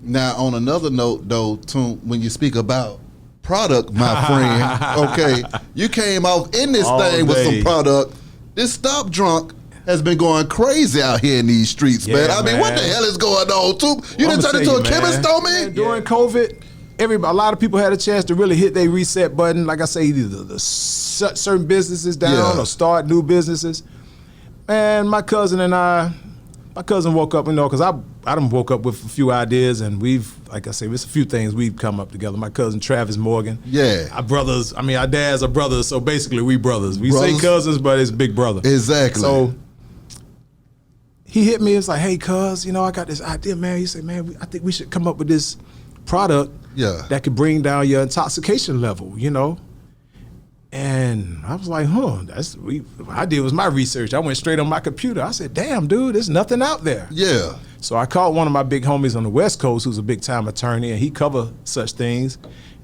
Now, on another note, though, Toomp, when you speak about product, my friend, okay, you came off in this All thing with day. some product. This Stop Drunk has been going crazy out here in these streets, man. I mean, what the hell is going on, Toomp? You done turned into a chemist on me? During COVID, a lot of people had a chance to really hit their reset button. Like I say, either to shut certain businesses down or start new businesses. Man, my cousin woke up, because I done woke up with a few ideas, and we've, like I say, there's a few things we've come up together. My cousin Travis Morgan. Yeah. Our brothers, our dads are brothers, so basically we brothers. We say cousins, but it's big brother. Exactly. So he hit me, it's like, hey, cuz, I got this idea, man. He said, man, I think we should come up with this product that could bring down your intoxication level, And I was like, I did was my research. I went straight on my computer. I said, damn, dude, there's nothing out there. Yeah. So I called one of my big homies on the West Coast who's a big-time attorney, and he covered such things.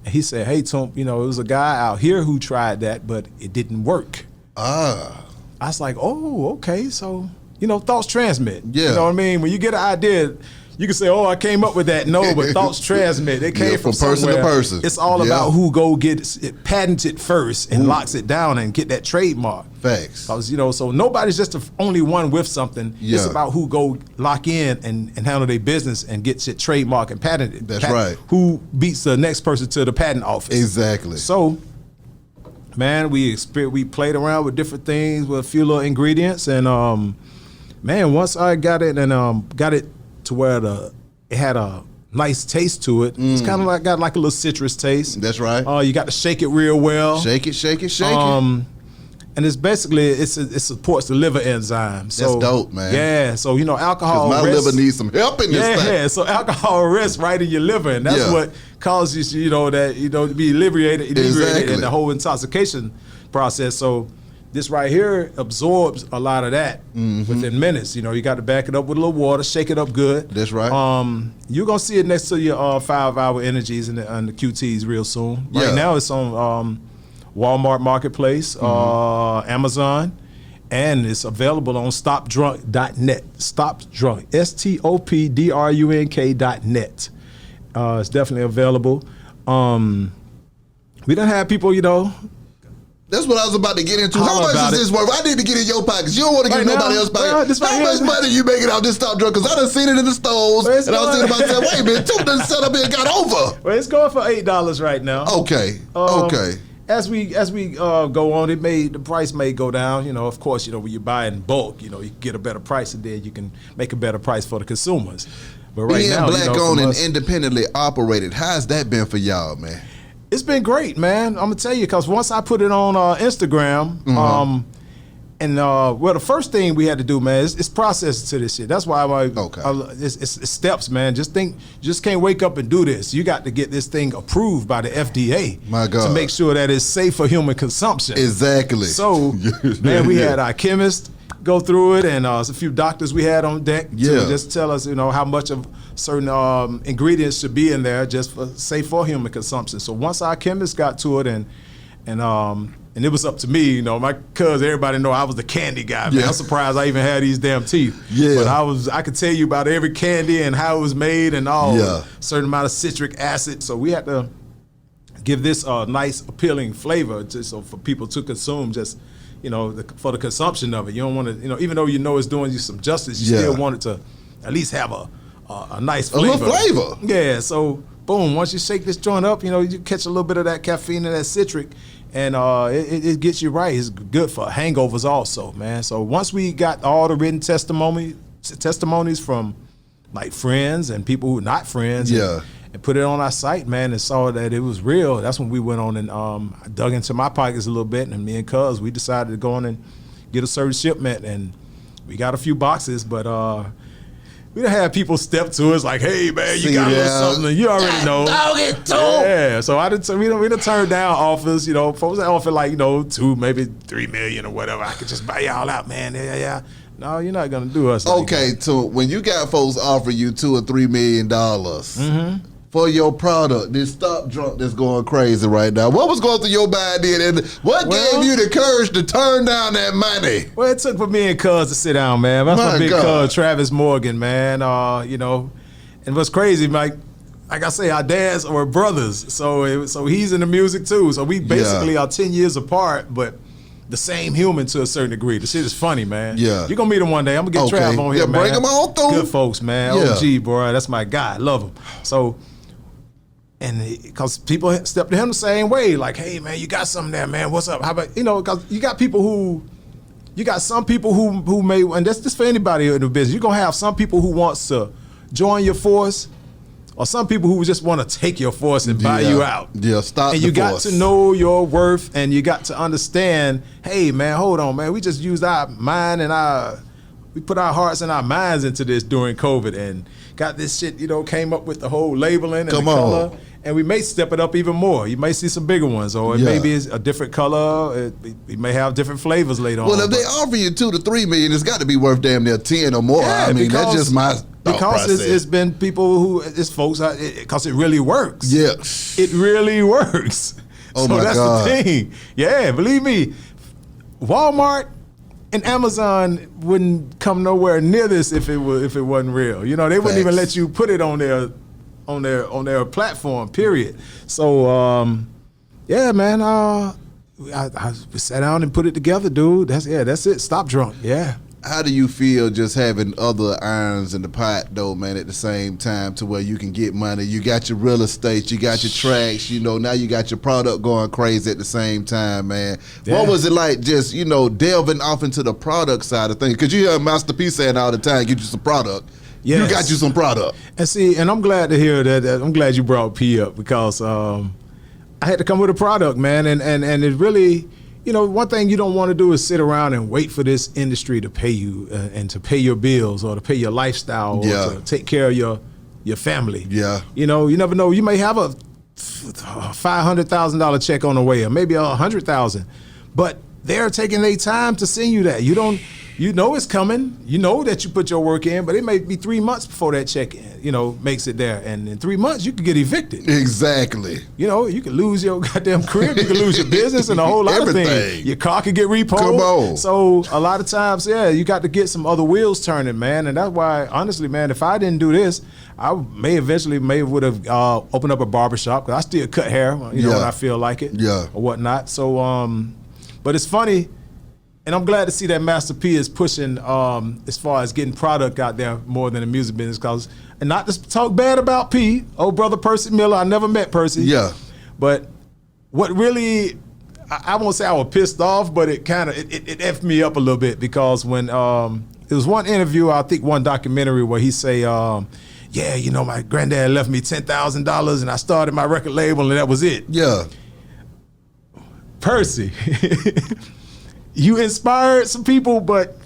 And he said, hey, Toomp, it was a guy out here who tried that, but it didn't work. I was like, oh, okay. So, thoughts transmit. Yeah. You know what I mean? When you get an idea, you can say, oh, I came up with that. No, but thoughts transmit. They came from person somewhere. to person. It's all about who go get it patented first and locks it down and get that trademark. Facts. Because, so nobody's just the only one with something. Yeah. It's about who go lock in and handle their business and get shit trademark and patented. That's right. Who beats the next person to the patent office. Exactly. So, man, we played around with different things with a few little ingredients, and man, once I got it and got it to where it had a nice taste to it. It's kind of got like a little citrus taste. That's right. You got to shake it real well. Shake it. And it's basically it supports the liver enzyme. So, that's dope, man. Yeah. So alcohol. My liver needs some help in this thing. Yeah. So alcohol rests right in your liver, and that's what causes to be inebriated in the whole intoxication process. So this right here absorbs a lot of that within minutes. You got to back it up with a little water, shake it up good. That's right. You're gonna see it next to your 5-hour energies and the QTs real soon. Yeah. Right now it's on Walmart Marketplace, Amazon, and it's available on stopdrunk.net. Stopdrunk, STOPDRUNK.net. It's definitely available. We done have people, That's what I was about to get into. How much is this worth? I need to get in your pockets. You don't want to get in nobody else's pockets. How much money you making off this Stop Drunk? Because I done seen it in the stores, and I was thinking about saying, wait a minute, Toomp done set up here and got over. Well, it's going for $8 right now. Okay. As we go on, the price may go down. Of course, when you buy in bulk, you get a better price, and then you can make a better price for the consumers. But right now, being black-owned and independently operated, how's that been for y'all, man? It's been great, man. I'm gonna tell you, because once I put it on Instagram, the first thing we had to do, man, is process to this shit. That's why it's steps, man. Just can't wake up and do this. You got to get this thing approved by the FDA. My God. To make sure that it's safe for human consumption. Exactly. So, man, we had our chemist go through it, and a few doctors we had on deck to just tell us, how much of certain ingredients should be in there just for safe for human consumption. So once our chemist got to it, and it was up to me, my cousin, everybody know I was the candy guy, man. I'm surprised I even had these damn teeth. Yeah. But I could tell you about every candy and how it was made and all, certain amount of citric acid. So we had to give this a nice, appealing flavor so for people to consume just, for the consumption of it. You don't want to, even though it's doing you some justice, you still want it to at least have a nice flavor. A little flavor. Yeah, so boom, once you shake this joint up, you catch a little bit of that caffeine and that citric, and it gets you right. It's good for hangovers also, man. So once we got all the written testimonies from like friends and people who are not friends, and put it on our site, man, and saw that it was real, that's when we went on and dug into my pockets a little bit, and me and Cuz, we decided to go on and get a certain shipment, and we got a few boxes, but we done had people step to us like, hey, man, you got a little something, and you already know. Yeah, so we done turned down offers, folks that offer like, 2, maybe 3 million or whatever. I could just buy y'all out, man. Yeah. No, you're not gonna do us. Okay, like so when you got folks offering you $2 or $3 million for your product, this Stop Drunk that's going crazy right now, what was going through your mind then, and what gave you the courage to turn down that money? Well, it took for me and Cuz to sit down, man. That's my big Cuz, Travis Morgan, man. And what's crazy, Mike, like I say, our dads were brothers. So he's in the music too. So we basically are 10 years apart, but the same human to a certain degree. The shit is funny, man. Yeah. You're going to meet him one day. I'm going to get Trav on here, man. Bring him on through. Good folks, man. Yeah. OG, bro. That's my guy. Love him. So, and because people step to him the same way, like, hey, man, you got something there, man. What's up? How about, because you got people some people who may, and that's just for anybody in the business. You're going to have some people who wants to join your force, or some people who just want to take your force and buy you out. Yeah, stop and the you got force. to know your worth, and you got to understand, hey, man, hold on, man. We just used our mind and we put our hearts and our minds into this during COVID and got this shit, came up with the whole labeling and the color. And we may step it up even more. You may see some bigger ones, or it may be a different color. It may have different flavors later on. Well, if they offer you $2 to $3 million, it's got to be worth damn near 10 or more. Yeah, I mean, that's just my thought process. It's been people it's folks, because it really works. Yeah. It really works. Oh, so my that's God. the thing. Yeah, believe me, Walmart and Amazon wouldn't come nowhere near this if it wasn't real. They wouldn't even let you put it on their platform, period. So yeah, man, I sat down and put it together, dude. That's it. Stop drunk. Yeah. How do you feel just having other irons in the pot, though, man, at the same time, to where you can get money? You got your real estate, you got your tracks, now you got your product going crazy at the same time, man. Yeah. What was it like just, delving off into the product side of things? Because you hear Master P saying all the time, get you some product. Yes. You got you some product. And see, and I'm glad to hear that. I'm glad you brought P up, because I had to come with a product, man, and it really, one thing you don't want to do is sit around and wait for this industry to pay you and to pay your bills or to pay your lifestyle or to take care of your family. Yeah. You never know. You may have a $500,000 check on the way, or maybe $100,000, but they're taking their time to send you that. You know it's coming. You know that you put your work in, but it may be 3 months before that check, makes it there. And in 3 months, you could get evicted. Exactly. You could lose your goddamn crib. You could lose your business and a whole lot of things. Your car could get repoed. Come on. So a lot of times, you got to get some other wheels turning, man. And that's why, honestly, man, if I didn't do this, I would have opened up a barbershop, because I still cut hair, when I feel like it, or whatnot. So, but it's funny. And I'm glad to see that Master P is pushing as far as getting product out there more than the music business. And not to talk bad about P, old brother Percy Miller. I never met Percy. Yeah. But what really, I won't say I was pissed off, but it kind of, it effed me up a little bit, because when there was one interview, I think one documentary, where he say, my granddad left me $10,000 and I started my record label and that was it. Yeah. Percy. You inspired some people, but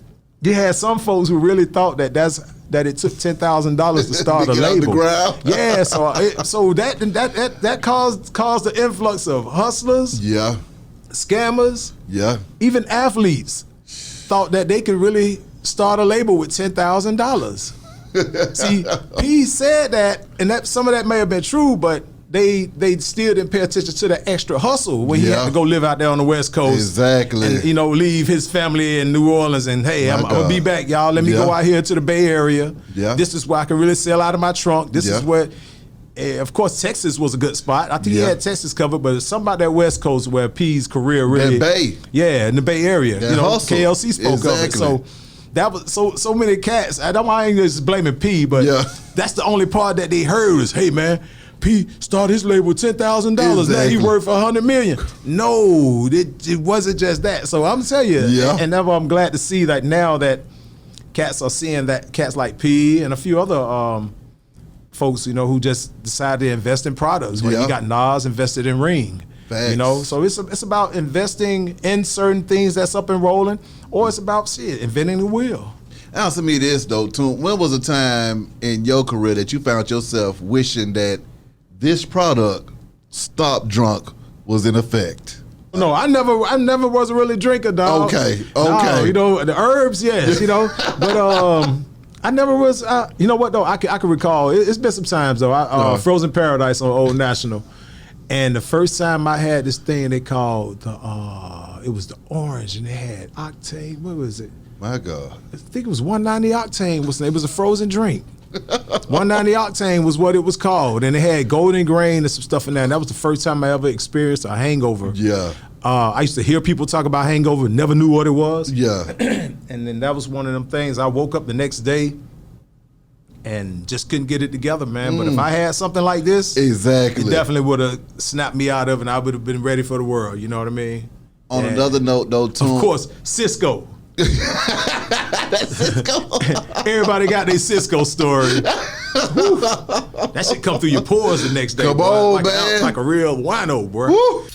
you had some folks who really thought that it took $10,000 to start a Get label. out the ground. Yeah, so that caused the influx of hustlers, scammers, even athletes thought that they could really start a label with $10,000. See, P said that, and that some of that may have been true, but they still didn't pay attention to the extra hustle when he had to go live out there on the West Coast. Exactly. And, leave his family in New Orleans and, hey, I'm going to be back, y'all. Let me go out here to the Bay Area. Yeah. This is where I can really sell out of my trunk. This is where, of course, Texas was a good spot. I think he had Texas covered, but it's something about that West Coast where P's career really. That Bay. Yeah, in the Bay Area. That hustle. KLC spoke of it. So that was so many cats. I don't mind just blaming P, but that's the only part that they heard was, hey, man, P started his label with $10,000. Now he worth $100 million. No, it wasn't just that. So I'm telling you, and now I'm glad to see that now that cats are seeing that cats like P and a few other folks, who just decided to invest in products. You got Nas invested in Ring. Facts. So it's about investing in certain things that's up and rolling, or it's about inventing the wheel. Answer me this though, Toomp. When was a time in your career that you found yourself wishing that this product, Stop Drunk, was in effect? No, I never was a really drinker, dog. Okay. No, the herbs, yes, but I never was. You know what though? I can recall. It's been some times though. Frozen Paradise on Old National, and the first time I had this thing they called it was the orange, and it had octane. What was it? My God. I think it was 190 octane. It was a frozen drink. 190 octane was what it was called, and it had golden grain and some stuff in there. And that was the first time I ever experienced a hangover. Yeah. I used to hear people talk about hangover, never knew what it was. Yeah. And then that was one of them things. I woke up the next day and just couldn't get it together, man. But if I had something like this, Exactly. it definitely would have snapped me out of it, and I would have been ready for the world. You know what I mean? On another note, though, Toomp. Of course, Cisco. That's Cisco. Everybody got their Cisco story. That shit come through your pores the next day. Come boy. on, like, man. Like a real wino, bro. Woo.